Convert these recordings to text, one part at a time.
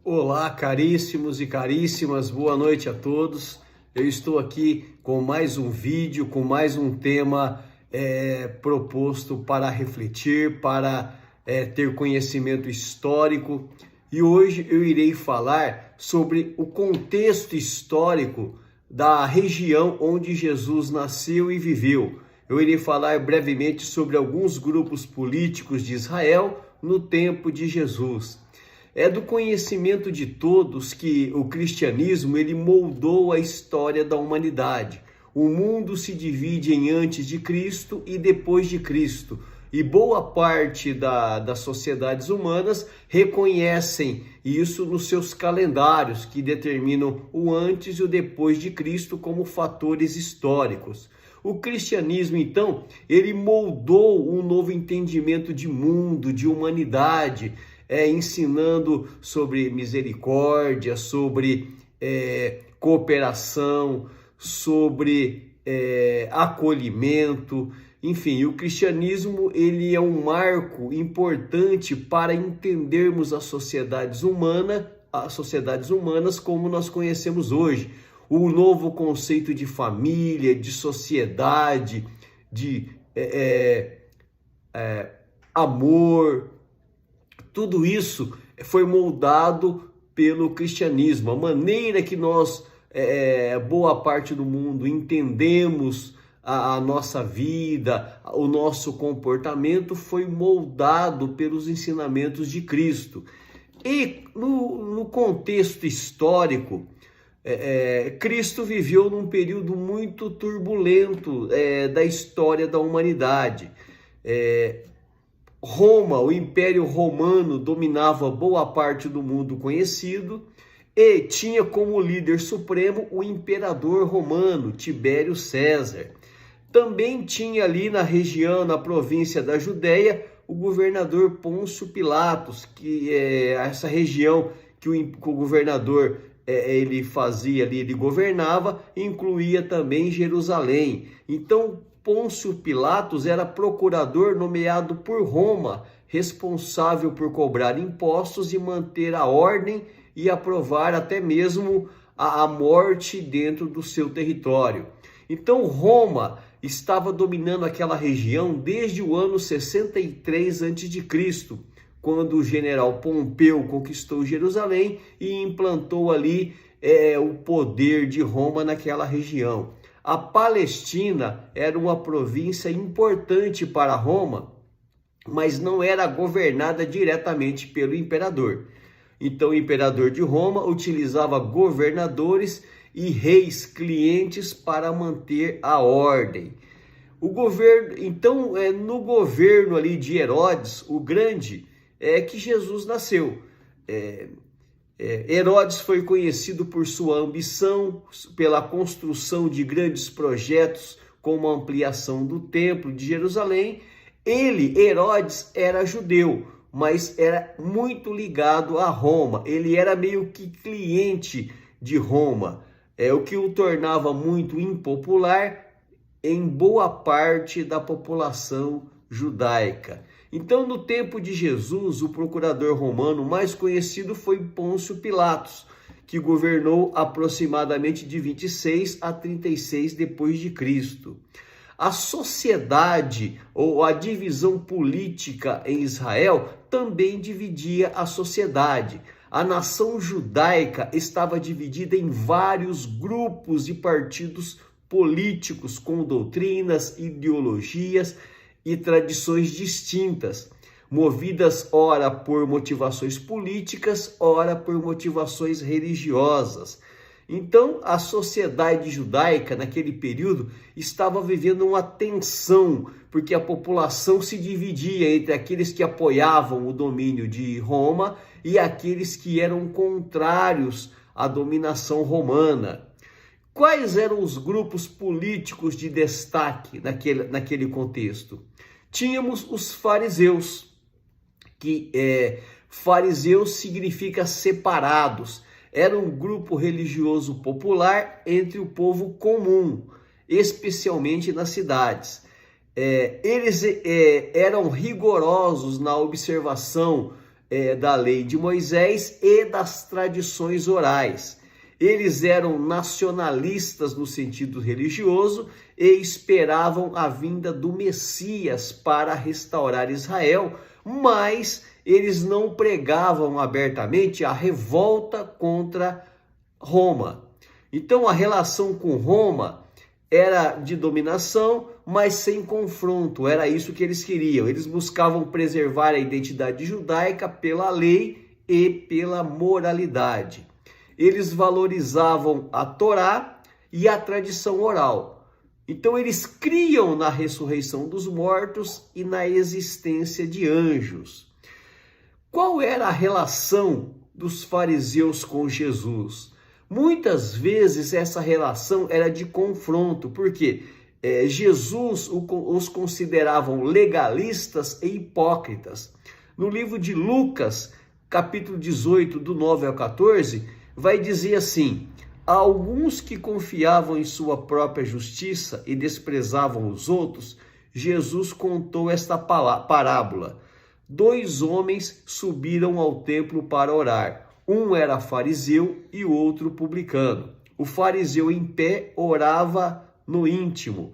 Olá, caríssimos e caríssimas, boa noite a todos. Eu estou aqui com mais um vídeo, com mais um tema proposto para refletir, para ter conhecimento histórico. E hoje eu irei falar sobre o contexto histórico da região onde Jesus nasceu e viveu. Eu irei falar brevemente sobre alguns grupos políticos de Israel no tempo de Jesus. É do conhecimento de todos que o cristianismo ele moldou a história da humanidade. O mundo se divide em antes de Cristo e depois de Cristo. E boa parte das sociedades humanas reconhecem isso nos seus calendários, que determinam o antes e o depois de Cristo como fatores históricos. O cristianismo, então, ele moldou um novo entendimento de mundo, de humanidade, ensinando sobre misericórdia, sobre cooperação, sobre acolhimento. Enfim, o cristianismo ele é um marco importante para entendermos as sociedades humanas como nós conhecemos hoje. O novo conceito de família, de sociedade, de amor, tudo isso foi moldado pelo cristianismo. A maneira que nós, boa parte do mundo, entendemos a nossa vida, o nosso comportamento foi moldado pelos ensinamentos de Cristo. E no contexto histórico, Cristo viveu num período muito turbulento da história da humanidade. Roma, o Império Romano, dominava boa parte do mundo conhecido e tinha como líder supremo o imperador romano, Tibério César. Também tinha ali na região, na província da Judéia, o governador Pôncio Pilatos, que essa região que o governador ele fazia ali, ele governava, incluía também Jerusalém. Então, Pôncio Pilatos era procurador nomeado por Roma, responsável por cobrar impostos e manter a ordem e aprovar até mesmo a morte dentro do seu território. Então Roma estava dominando aquela região desde o ano 63 a.C., quando o general Pompeu conquistou Jerusalém e implantou ali o poder de Roma naquela região. A Palestina era uma província importante para Roma, mas não era governada diretamente pelo imperador. Então o imperador de Roma utilizava governadores e reis clientes para manter a ordem. Então, no governo ali de Herodes, o Grande, que Jesus nasceu. Herodes foi conhecido por sua ambição, pela construção de grandes projetos, como a ampliação do Templo de Jerusalém. Herodes, era judeu, mas era muito ligado a Roma. Ele era meio que cliente de Roma, o que o tornava muito impopular em boa parte da população judaica. Então, no tempo de Jesus, o procurador romano mais conhecido foi Pôncio Pilatos, que governou aproximadamente de 26 a 36 depois de Cristo. A sociedade ou a divisão política em Israel também dividia a sociedade. A nação judaica estava dividida em vários grupos e partidos políticos com doutrinas, ideologias e tradições distintas, movidas ora por motivações políticas, ora por motivações religiosas. Então, a sociedade judaica naquele período estava vivendo uma tensão, porque a população se dividia entre aqueles que apoiavam o domínio de Roma e aqueles que eram contrários à dominação romana. Quais eram os grupos políticos de destaque naquele contexto? Tínhamos os fariseus, que fariseus significa separados. Era um grupo religioso popular entre o povo comum, especialmente nas cidades. Eles eram rigorosos na observação da lei de Moisés e das tradições orais. Eles eram nacionalistas no sentido religioso e esperavam a vinda do Messias para restaurar Israel, mas eles não pregavam abertamente a revolta contra Roma. Então a relação com Roma era de dominação, mas sem confronto, era isso que eles queriam. Eles buscavam preservar a identidade judaica pela lei e pela moralidade. Eles valorizavam a Torá e a tradição oral. Então eles criam na ressurreição dos mortos e na existência de anjos. Qual era a relação dos fariseus com Jesus? Muitas vezes essa relação era de confronto, porque Jesus os consideravam legalistas e hipócritas. No livro de Lucas, capítulo 18, do 9 ao 14, vai dizer assim: alguns que confiavam em sua própria justiça e desprezavam os outros, Jesus contou esta parábola. 2 homens subiram ao templo para orar. Um era fariseu e o outro publicano. O fariseu em pé orava no íntimo: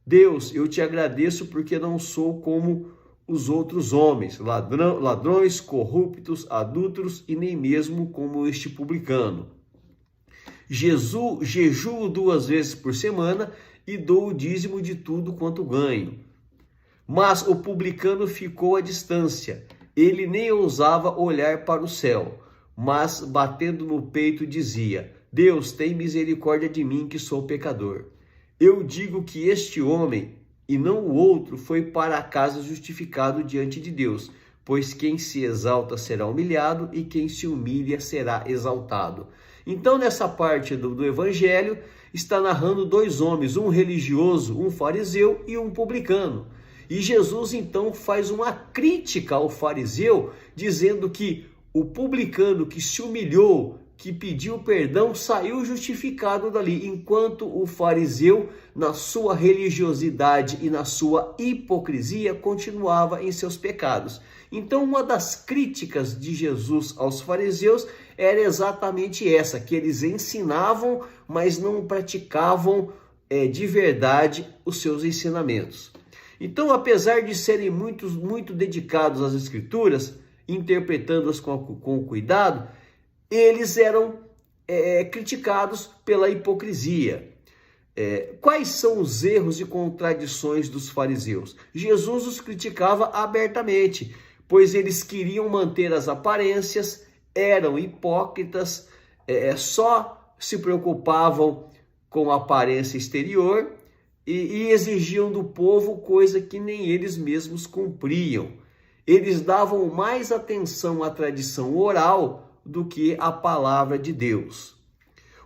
Deus, eu te agradeço porque não sou como os outros homens, ladrões, corruptos, adúlteros e nem mesmo como este publicano. Jejuo 2 vezes por semana e dou o dízimo de tudo quanto ganho. Mas o publicano ficou à distância. Ele nem ousava olhar para o céu, mas batendo no peito dizia: Deus, tem misericórdia de mim que sou pecador. Eu digo que este homem e não o outro foi para a casa justificado diante de Deus, pois quem se exalta será humilhado e quem se humilha será exaltado. Então nessa parte do evangelho está narrando 2 homens, um religioso, um fariseu e um publicano. E Jesus então faz uma crítica ao fariseu, dizendo que o publicano que se humilhou, que pediu perdão, saiu justificado dali, enquanto o fariseu, na sua religiosidade e na sua hipocrisia, continuava em seus pecados. Então, uma das críticas de Jesus aos fariseus era exatamente essa, que eles ensinavam, mas não praticavam de verdade os seus ensinamentos. Então, apesar de serem muito dedicados às Escrituras, interpretando-as com cuidado, eles eram criticados pela hipocrisia. Quais são os erros e contradições dos fariseus? Jesus os criticava abertamente, pois eles queriam manter as aparências, eram hipócritas, só se preocupavam com a aparência exterior e exigiam do povo coisa que nem eles mesmos cumpriam. Eles davam mais atenção à tradição oral do que à palavra de Deus.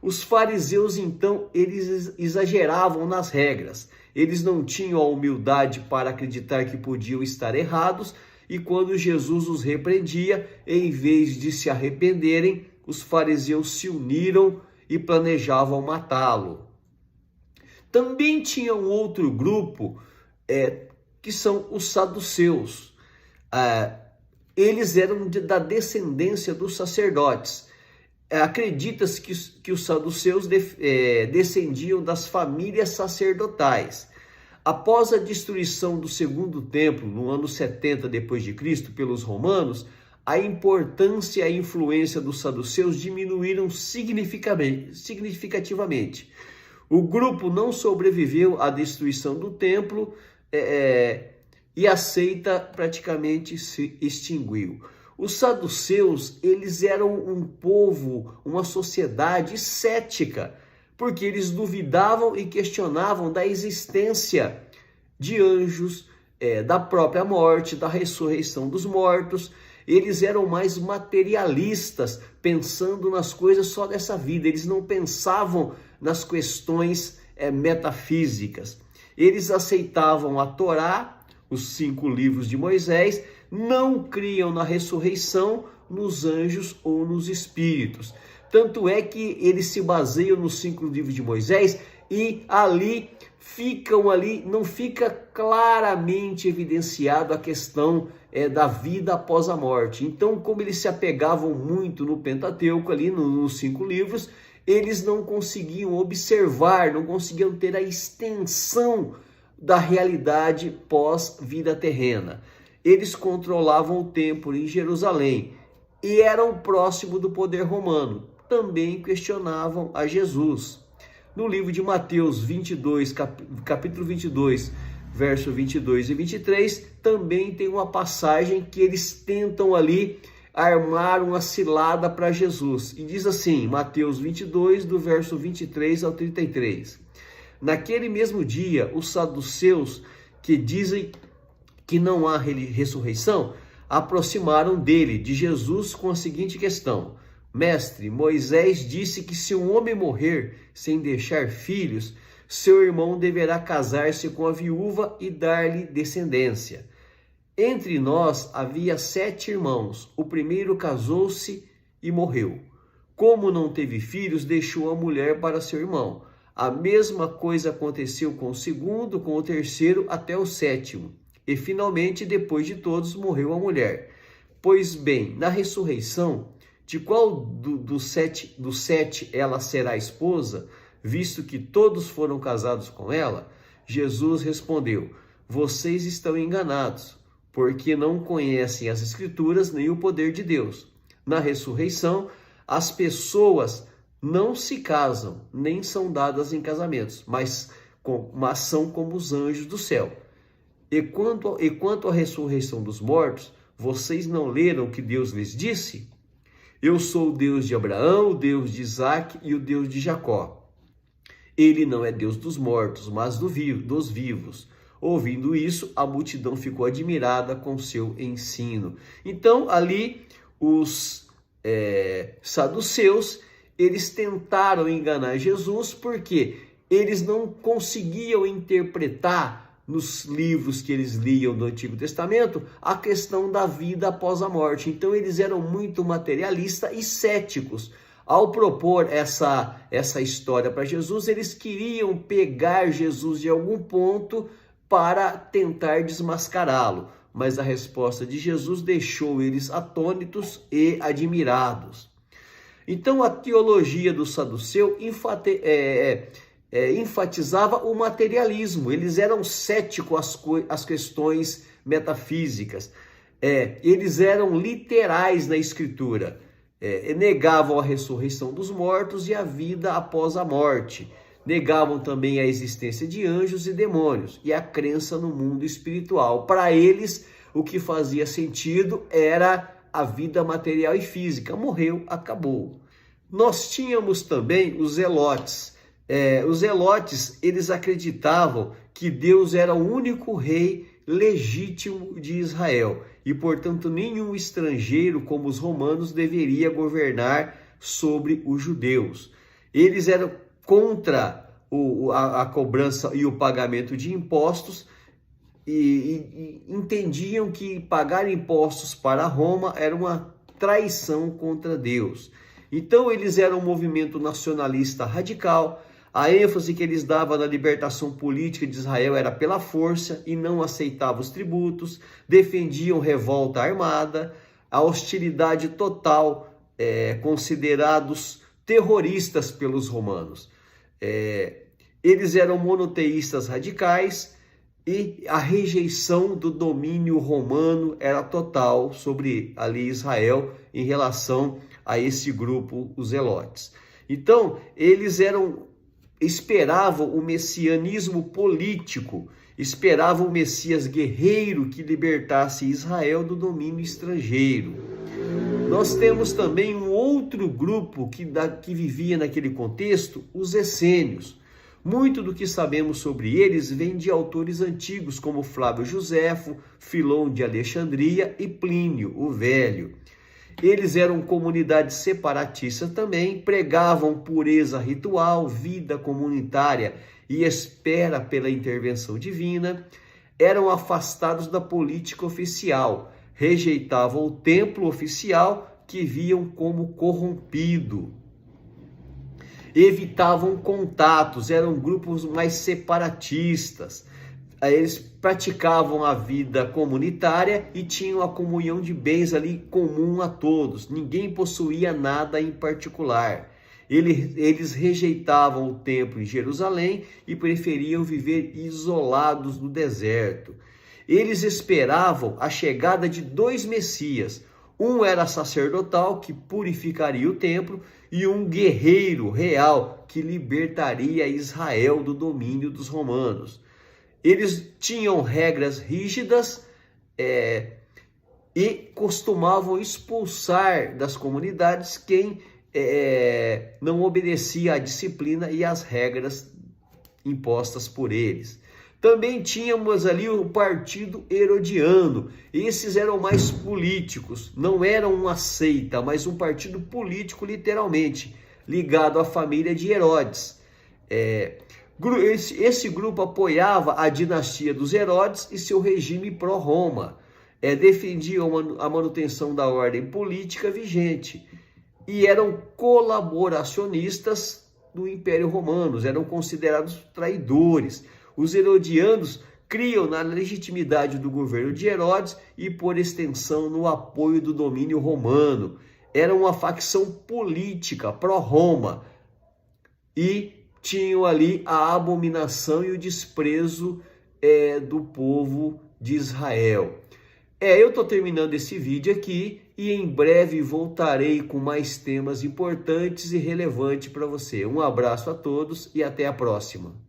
Os fariseus, então, eles exageravam nas regras. Eles não tinham a humildade para acreditar que podiam estar errados, e quando Jesus os repreendia, em vez de se arrependerem, os fariseus se uniram e planejavam matá-lo. Também tinha um outro grupo, que são os saduceus. Eles eram da descendência dos sacerdotes. Acredita-se que os saduceus descendiam das famílias sacerdotais. Após a destruição do segundo templo, no ano 70 d.C., pelos romanos, a importância e a influência dos saduceus diminuíram significativamente. O grupo não sobreviveu à destruição do templo e a seita praticamente se extinguiu. Os saduceus, eles eram um povo, uma sociedade cética, porque eles duvidavam e questionavam da existência de anjos, da própria morte, da ressurreição dos mortos. Eles eram mais materialistas, pensando nas coisas só dessa vida. Eles não pensavam nas questões metafísicas. Eles aceitavam a Torá, os 5 livros de Moisés, não criam na ressurreição, nos anjos ou nos espíritos. Tanto é que eles se baseiam nos 5 livros de Moisés e não fica claramente evidenciado a questão da vida após a morte. Então, como eles se apegavam muito no Pentateuco, ali nos 5 livros, eles não conseguiam observar, não conseguiam ter a extensão da realidade pós-vida terrena. Eles controlavam o templo em Jerusalém e eram próximos do poder romano. Também questionavam a Jesus. No livro de Mateus 22, capítulo 22, verso 22 e 23, também tem uma passagem que eles tentam ali armar uma cilada para Jesus. E diz assim, Mateus 22, do verso 23 ao 33. Naquele mesmo dia, os saduceus, que dizem que não há ressurreição, aproximaram dele, de Jesus, com a seguinte questão: Mestre, Moisés disse que se um homem morrer sem deixar filhos, seu irmão deverá casar-se com a viúva e dar-lhe descendência. Entre nós havia 7 irmãos. O primeiro casou-se e morreu. Como não teve filhos, deixou a mulher para seu irmão. A mesma coisa aconteceu com o segundo, com o terceiro, até o 7º. E finalmente, depois de todos, morreu a mulher. Pois bem, na ressurreição, de qual dos sete ela será esposa, visto que todos foram casados com ela? Jesus respondeu: vocês estão enganados, porque não conhecem as Escrituras nem o poder de Deus. Na ressurreição, as pessoas não se casam, nem são dadas em casamentos, mas são como os anjos do céu. E quanto à ressurreição dos mortos, vocês não leram o que Deus lhes disse? Eu sou o Deus de Abraão, o Deus de Isaac e o Deus de Jacó. Ele não é Deus dos mortos, mas dos vivos. Ouvindo isso, a multidão ficou admirada com seu ensino. Então, ali, os saduceus, eles tentaram enganar Jesus, porque eles não conseguiam interpretar nos livros que eles liam do Antigo Testamento a questão da vida após a morte. Então, eles eram muito materialistas e céticos. Ao propor essa história para Jesus, eles queriam pegar Jesus de algum ponto para tentar desmascará-lo, mas a resposta de Jesus deixou eles atônitos e admirados. Então, a teologia do saduceu enfatizava o materialismo. Eles eram céticos às questões metafísicas. Eles eram literais na Escritura. Negavam a ressurreição dos mortos e a vida após a morte. Negavam também a existência de anjos e demônios e a crença no mundo espiritual. Para eles, o que fazia sentido era a vida material e física. Morreu, acabou. Nós tínhamos também os zelotes. Os zelotes, eles acreditavam que Deus era o único rei legítimo de Israel e, portanto, nenhum estrangeiro como os romanos deveria governar sobre os judeus. Eles eram contra a cobrança e o pagamento de impostos e entendiam que pagar impostos para Roma era uma traição contra Deus. Então, eles eram um movimento nacionalista radical. A ênfase que eles davam na libertação política de Israel era pela força e não aceitavam os tributos, defendiam revolta armada, a hostilidade total, considerados terroristas pelos romanos. Eles eram monoteístas radicais e a rejeição do domínio romano era total sobre ali Israel em relação a esse grupo, os zelotes. Então, eles esperavam o messianismo político, esperavam o Messias guerreiro que libertasse Israel do domínio estrangeiro. Nós temos também um outro grupo que vivia naquele contexto, os essênios. Muito do que sabemos sobre eles vem de autores antigos, como Flávio Joséfo, Filon de Alexandria e Plínio o Velho. Eles eram comunidades separatistas também, pregavam pureza ritual, vida comunitária e espera pela intervenção divina. Eram afastados da política oficial, rejeitavam o templo oficial que viam como corrompido. evitavam contatos, eram grupos mais separatistas. Eles praticavam a vida comunitária e tinham a comunhão de bens ali comum a todos. Ninguém possuía nada em particular. Eles rejeitavam o templo em Jerusalém e preferiam viver isolados no deserto. Eles esperavam a chegada de dois Messias. Um era sacerdotal, que purificaria o templo, e um guerreiro real, que libertaria Israel do domínio dos romanos. Eles tinham regras rígidas e costumavam expulsar das comunidades quem não obedecia à disciplina e às regras impostas por eles. Também tínhamos ali o partido herodiano. Esses eram mais políticos, não eram uma seita, mas um partido político literalmente, ligado à família de Herodes. Esse grupo apoiava a dinastia dos Herodes e seu regime pró-Roma. Defendiam a manutenção da ordem política vigente e eram colaboracionistas do Império Romano, eram considerados traidores. Os herodianos criam na legitimidade do governo de Herodes e, por extensão, no apoio do domínio romano. Era uma facção política pró-Roma e tinham ali a abominação e o desprezo do povo de Israel. Eu estou terminando esse vídeo aqui e em breve voltarei com mais temas importantes e relevantes para você. Um abraço a todos e até a próxima.